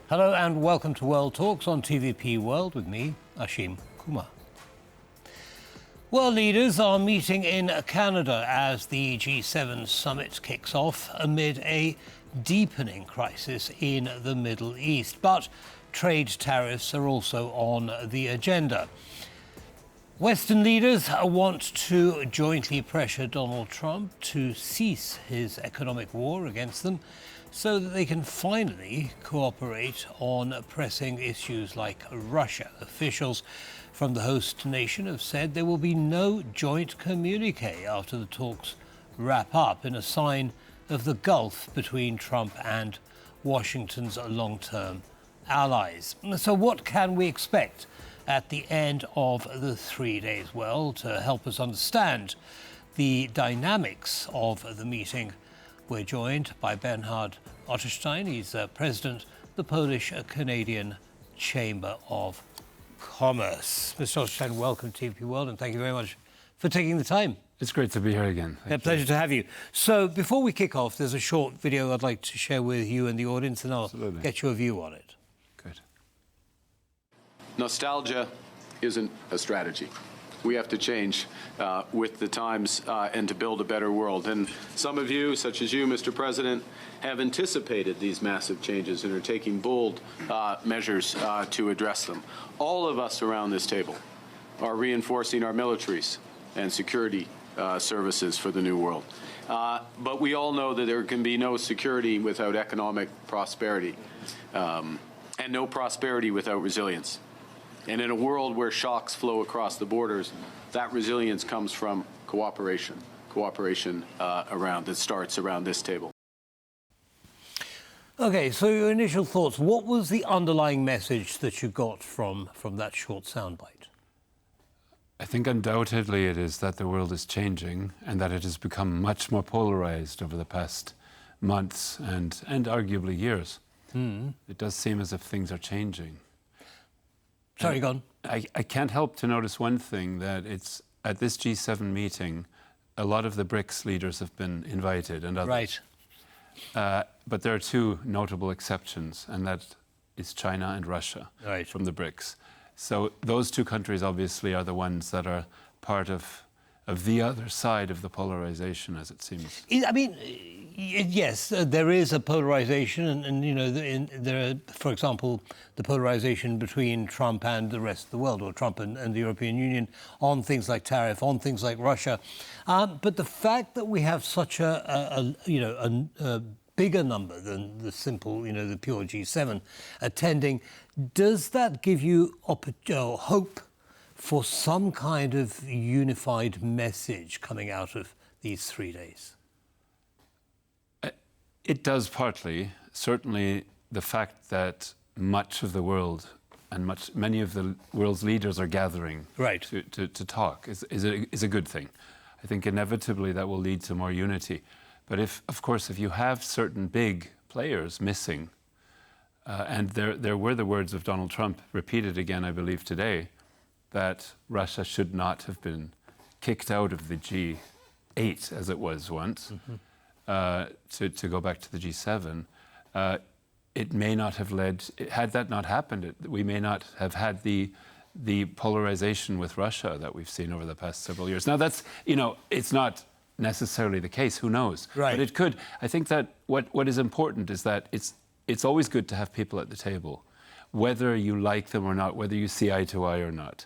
Hello and welcome to World Talks on TVP World with me, Ashim Kumar. World leaders are meeting in Canada as the G7 summit kicks off amid a deepening crisis in the Middle East. But trade tariffs are also on the agenda. Western leaders want to jointly pressure Donald Trump to cease his economic war against them so that they can finally cooperate on pressing issues like Russia. Officials from the host nation have said there will be no joint communique after the talks wrap up, in a sign of the gulf between Trump and Washington's long-term allies. So what can we expect at the end of the 3 days? Well, to help us understand the dynamics of the meeting, we're joined by Bernhard Otterstein. He's president of the Polish-Canadian Chamber of Commerce. Mr. Otterstein, welcome to TVP World, and thank you very much for taking the time. It's great to be here again. A pleasure to have you. So before we kick off, there's a short video I'd like to share with you and the audience, and I'll get your view on it. Good. Nostalgia isn't a strategy. We have to change with the times and to build a better world. And some of you, such as you, Mr. President, have anticipated these massive changes and are taking bold measures to address them. All of us around this table are reinforcing our militaries and security services for the new world. But we all know that there can be no security without economic prosperity and no prosperity without resilience. And in a world where shocks flow across the borders, that resilience comes from cooperation that starts around this table. Okay, so your initial thoughts. What was the underlying message that you got from that short soundbite? I think undoubtedly it is that the world is changing and that it has become much more polarized over the past months and arguably years. It does seem as if things are changing. Sorry, go on. I can't help to notice one thing, that it's at this G7 meeting, a lot of the BRICS leaders have been invited and others. Right. But there are two notable exceptions, and that is China and Russia from the BRICS. So those two countries obviously are the ones that are part of the other side of the polarization, as it seems. I mean, yes, there is a polarization, and you know, there are, for example, the polarization between Trump and the rest of the world, or Trump and the European Union, on things like tariff, on things like Russia. But the fact that we have such a bigger number than the simple, the pure G7 attending, does that give you hope for some kind of unified message coming out of these 3 days? It does partly. Certainly the fact that much of the world and many of the world's leaders are gathering to talk is a good thing. I think inevitably that will lead to more unity. But of course, if you have certain big players missing, and there were the words of Donald Trump repeated again, I believe today, that Russia should not have been kicked out of the G8 as it was once, to go back to the G7. It may not have led, had that not happened, we may not have had the polarization with Russia that we've seen over the past several years. Now that's, it's not necessarily the case, who knows? Right. But it could. I think that what is important is that it's always good to have people at the table, whether you like them or not, whether you see eye to eye or not.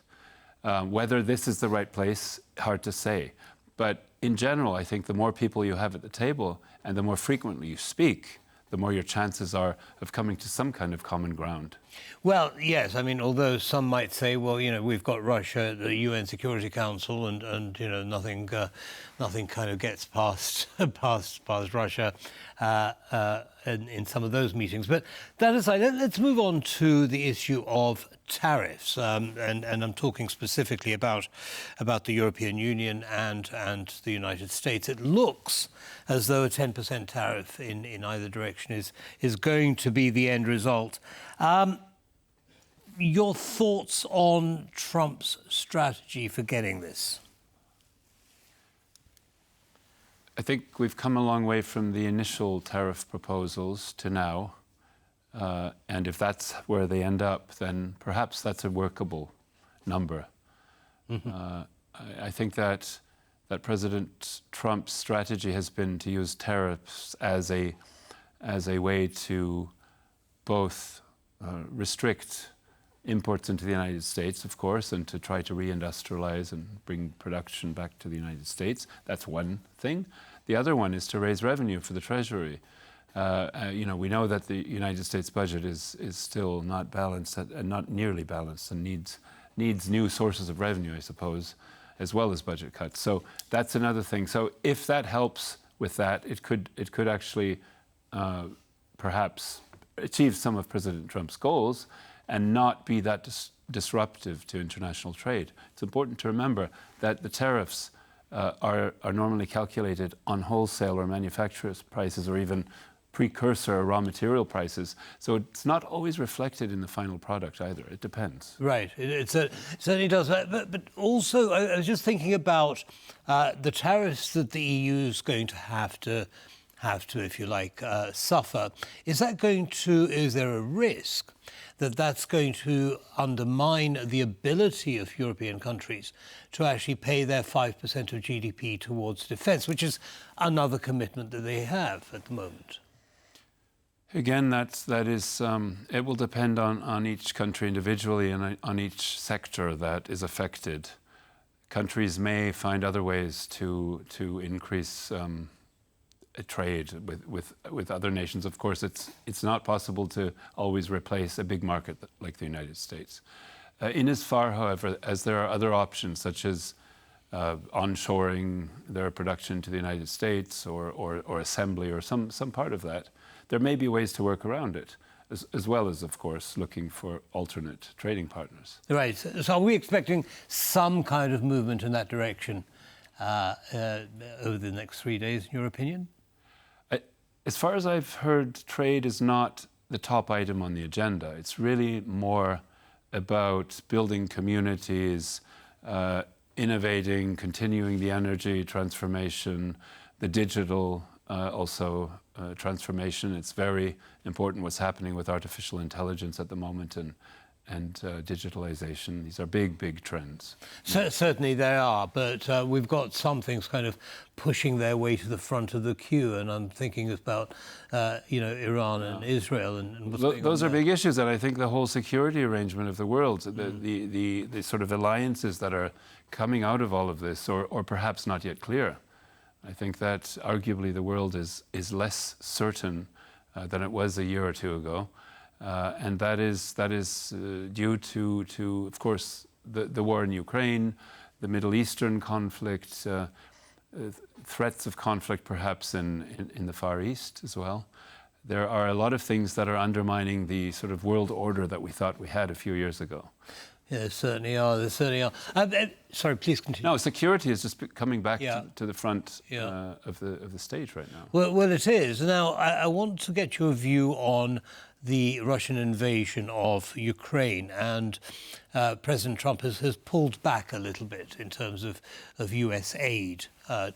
Whether this is the right place, hard to say. But in general, I think the more people you have at the table and the more frequently you speak, the more your chances are of coming to some kind of common ground. Well, yes. I mean, although some might say, well, we've got Russia, the UN Security Council, and nothing kind of gets past Russia in some of those meetings. But that aside, let's move on to the issue of tariffs, and I'm talking specifically about the European Union and the United States. It looks as though a 10% tariff in either direction is going to be the end result. Your thoughts on Trump's strategy for getting this? I think we've come a long way from the initial tariff proposals to now. And if that's where they end up, then perhaps that's a workable number. I think that President Trump's strategy has been to use tariffs as a way to both restrict imports into the United States, of course, and to try to reindustrialize and bring production back to the United States. That's one thing. The other one is to raise revenue for the Treasury. We know that the United States budget is still not balanced, and not nearly balanced, and needs new sources of revenue, I suppose, as well as budget cuts. So that's another thing. So if that helps with that, it could actually perhaps achieve some of President Trump's goals and not be that disruptive to international trade. It's important to remember that the tariffs are normally calculated on wholesale or manufacturers' prices, or even precursor or raw material prices. So it's not always reflected in the final product either. It depends. Right. It certainly does. But also, I was just thinking about the tariffs that the EU is going to have to, if you like, suffer. Is there a risk that that's going to undermine the ability of European countries to actually pay their 5% of GDP towards defence, which is another commitment that they have at the moment? Again, that is, it will depend on each country individually and on each sector that is affected. Countries may find other ways to increase trade with other nations. Of course, it's not possible to always replace a big market like the United States. In as far, however, as there are other options, such as onshoring their production to the United States, or assembly, or some part of that, there may be ways to work around it, as well as, of course, looking for alternate trading partners. Right. So are we expecting some kind of movement in that direction over the next 3 days, in your opinion? As far as I've heard, trade is not the top item on the agenda. It's really more about building communities, innovating, continuing the energy transformation, the digital transformation. It's very important what's happening with artificial intelligence at the moment, and digitalization. These are big trends. Certainly they are, but we've got some things kind of pushing their way to the front of the queue, and I'm thinking about Iran and Israel and what's going on those are there. big issues, and I think the whole security arrangement of the world, the sort of alliances that are coming out of all of this, or perhaps not yet clear. I think that arguably the world is less certain than it was a year or two ago. And that is due to, of course, the war in Ukraine, the Middle Eastern conflict, threats of conflict perhaps in the Far East as well. There are a lot of things that are undermining the sort of world order that we thought we had a few years ago. Yeah, there certainly are. There certainly are. Sorry, please continue. No, security is just coming back to the front of the stage right now. Well, it is. Now, I want to get your view on the Russian invasion of Ukraine, and President Trump has pulled back a little bit in terms of US aid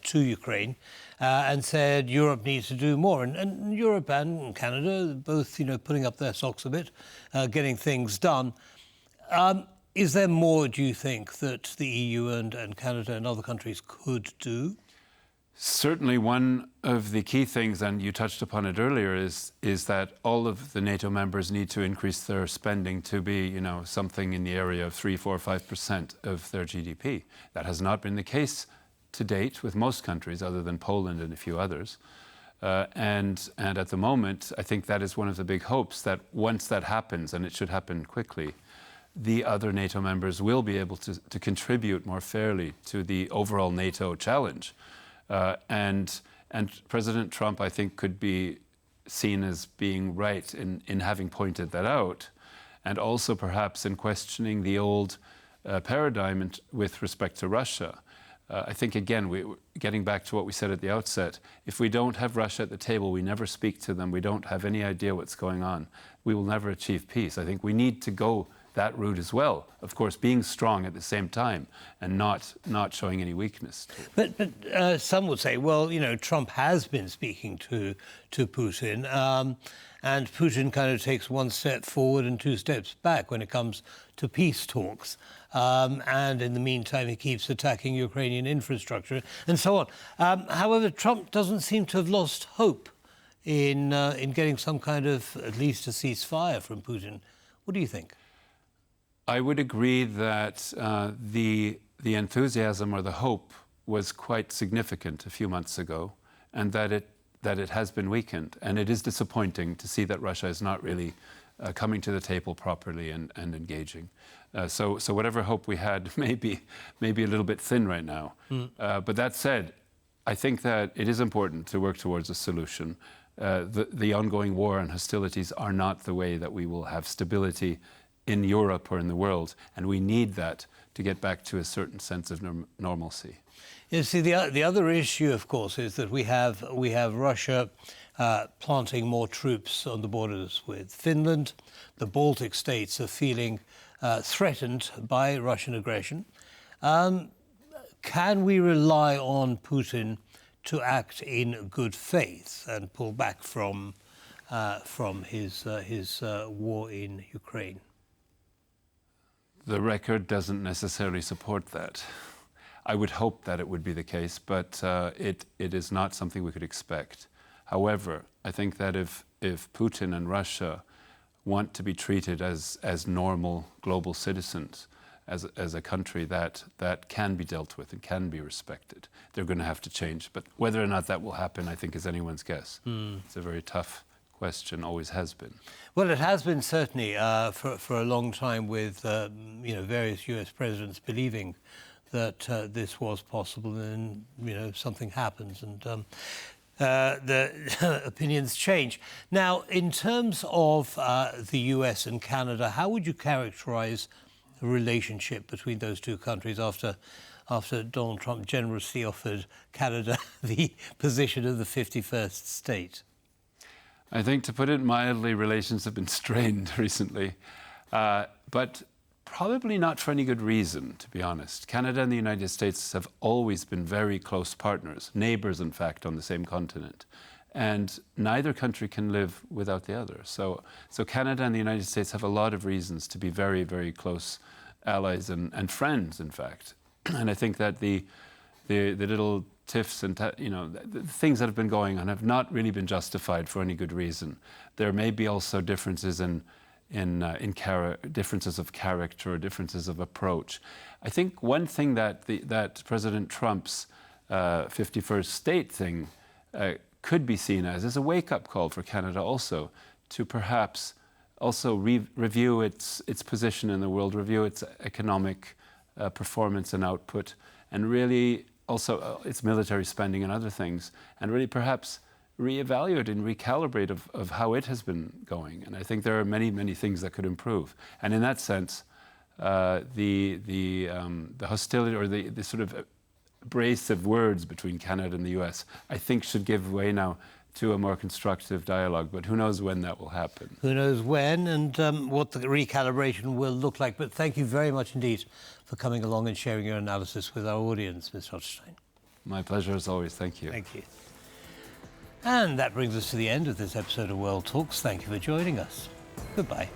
to Ukraine, and said Europe needs to do more. And Europe and Canada both, putting up their socks a bit, getting things done. Is there more, do you think, that the EU and Canada and other countries could do? Certainly one of the key things, and you touched upon it earlier, is that all of the NATO members need to increase their spending to be, something in the area of 3, 4, 5% of their GDP. That has not been the case to date with most countries, other than Poland and a few others. And at the moment, I think that is one of the big hopes, that once that happens, and it should happen quickly, the other NATO members will be able to contribute more fairly to the overall NATO challenge. And President Trump, I think, could be seen as being right in having pointed that out, and also perhaps in questioning the old paradigm with respect to Russia. I think, again, getting back to what we said at the outset, if we don't have Russia at the table, we never speak to them, we don't have any idea what's going on, we will never achieve peace. I think we need to go that route as well. Of course, being strong at the same time and not showing any weakness. But some would say, well, you know, Trump has been speaking to Putin, and Putin kind of takes one step forward and two steps back when it comes to peace talks. And in the meantime, he keeps attacking Ukrainian infrastructure and so on. However, Trump doesn't seem to have lost hope in getting some kind of, at least a ceasefire from Putin. What do you think? I would agree that the enthusiasm or the hope was quite significant a few months ago, and that it has been weakened. And it is disappointing to see that Russia is not really coming to the table properly and engaging. So whatever hope we had may be a little bit thin right now. But that said, I think that it is important to work towards a solution. The ongoing war and hostilities are not the way that we will have stability in Europe or in the world, and we need that to get back to a certain sense of normalcy. You see, the other issue, of course, is that we have Russia planting more troops on the borders with Finland. The Baltic states are feeling threatened by Russian aggression. Can we rely on Putin to act in good faith and pull back from his war in Ukraine? The record doesn't necessarily support that. I would hope that it would be the case, but it is not something we could expect. However, I think that if Putin and Russia want to be treated as normal global citizens, as a country that can be dealt with and can be respected, they're going to have to change. But whether or not that will happen, I think, is anyone's guess. It's a very tough question, always has been. Well, it has been certainly for a long time, with various US presidents believing that this was possible, and something happens and the opinions change. Now, in terms of the US and Canada, how would you characterize the relationship between those two countries after Donald Trump generously offered Canada the position of the 51st state? I think, to put it mildly, relations have been strained recently, but probably not for any good reason, to be honest. Canada and the United States have always been very close partners, neighbors, in fact, on the same continent. And neither country can live without the other. So Canada and the United States have a lot of reasons to be very, very close allies and friends, in fact. And I think that the little tiffs and the things that have been going on have not really been justified for any good reason. There may be also differences differences of character or differences of approach. I think one thing that President Trump's 51st state thing could be seen as is a wake-up call for Canada also, to perhaps also review its position in the world, review its economic performance and output, and really also its military spending and other things, and really perhaps reevaluate and recalibrate of how it has been going. And I think there are many, many things that could improve. And in that sense, the hostility or the sort of abrasive words between Canada and the US, I think, should give way now to a more constructive dialogue. But who knows when that will happen? Who knows when and what the recalibration will look like. But thank you very much indeed for coming along and sharing your analysis with our audience, Mr. Otterstein. My pleasure as always. Thank you. Thank you. And that brings us to the end of this episode of World Talks. Thank you for joining us. Goodbye.